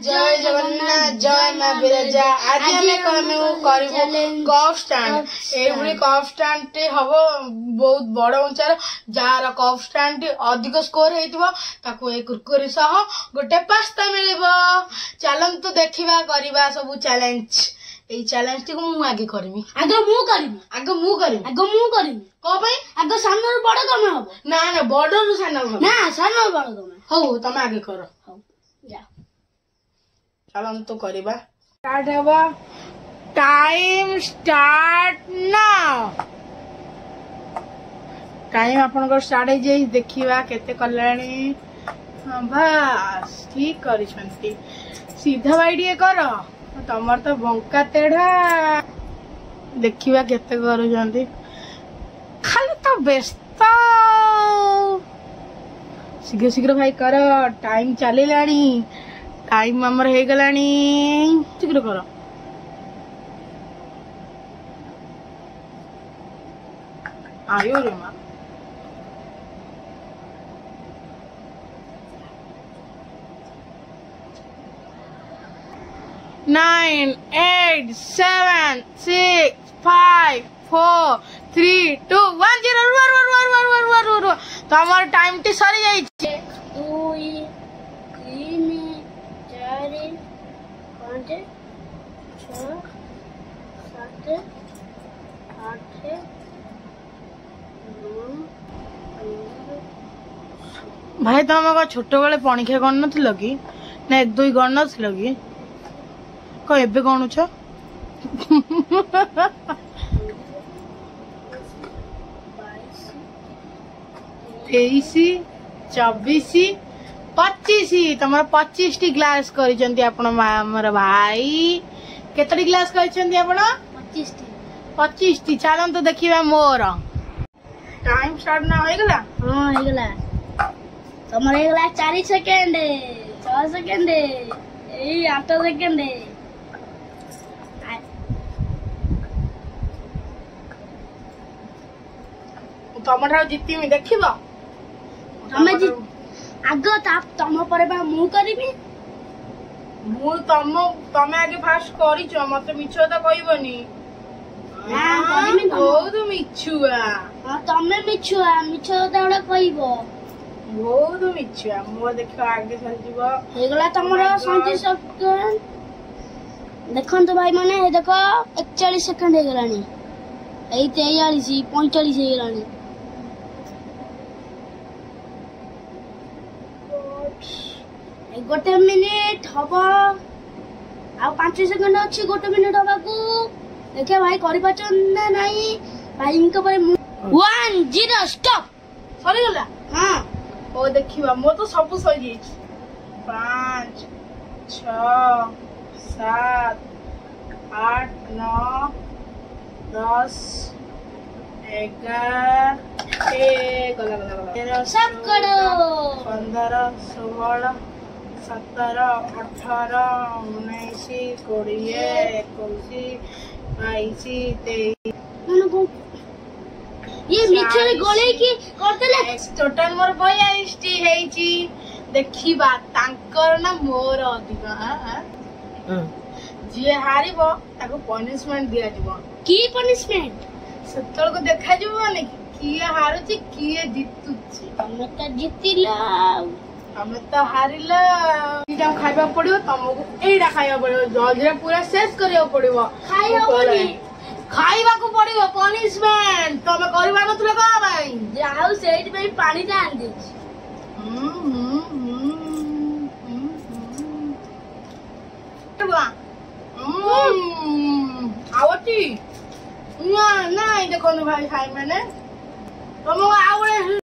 जय जगन्नाथ जय माँ बिरजा आज हमें कप स्टैंड एभली कप स्टैंड टे हम बहुत बड़ उचार जार कप स्टैंड अधिक स्कोर होता कुरकुरी सह गोटे पास्ता मिल चलतु देखा करवा सब चैलेंज ये चैलेंज टी को आगे करमी आगे सान बड़ कमे हम ना बड़ रु सान बड़ कमे हो तुम आगे कर चलतु करवा स्टार्ट हवा टाइम स्टार्ट नाउ टाइम आपन स्टार्ट हो जाए देखा केते कलानी हाँ बस ठीक कर सीधा बाइडिए कर तमर तो बंका तेढ़ा देखा केते कर खाली तो व्यस्त शीघ्र शीघ्र भाई कर टाइम चलिलानी टाइम आमर हो गलानी शीघ्र कर आयो रे माँ 9 8 7 6 5 4 3 2 1 0 तमर टाइम टी सरी जाई 2 3 4 5 6 7 8 भाई तुम छोट बेले पणिखा गण न कि ना 1 2 गण न कि को एबे गणुछ 23 24 25 तुम 25 टी ग्लास कर भाई केतटी ग्लास कर 25 टी चलते देखा मोर टाइम स्टार्ट ना होइगला हां होइगला तमर होइगला 4 सेकंड 6 सेकंड ए 8 सेकंड तम जीती देखिब आग तम पर मु करिबी मु तमे आगे फास्ट करिच मते मिछ तो कहबनी बहुत मिछुआ तमे मिछुआ मिछ तो कहब बहुत मिछुआ मो देख आगे चल तुम 37 सेकंड देखो भाई माने देख 41 सेकंड हो गलानी 43 45 हो गलानी गोटे मिनिट हम आ 5 सेकंड अच्छी गोटे मिनिट हवा को देखिए भाई ना नहीं भाई इनके पर 1 0 स्टॉप सरी गला हां ओ देखिबा मो तो सब सही 5 6 7 8 9 10 11 गला सब करो 15 16 17 18 19 20 21 22 23 ये मिछरे गोले की करतले टोटल मोर 42 टी हेची देखिबा तांकर ना मोर अधिक हां जे हारिबो ताको पनिशमेंट दिया जिवो की पनिशमेंट सतल को देखा जिवो ने किए हारुची किए जितुची हम त जितिला हम तो हारिला इटा खाइबा पड़ियो तुमको एडा खाइबा पड़ियो जल्दी पूरा शेष करियो पड़ियो खाइबा को पड़ियो पनिशमेंट तमे करबा नथले का भाई जाऊ सेठ पे पानी जान दे आवती ना ना देखो भाई खाई मैंने तुम आवड़े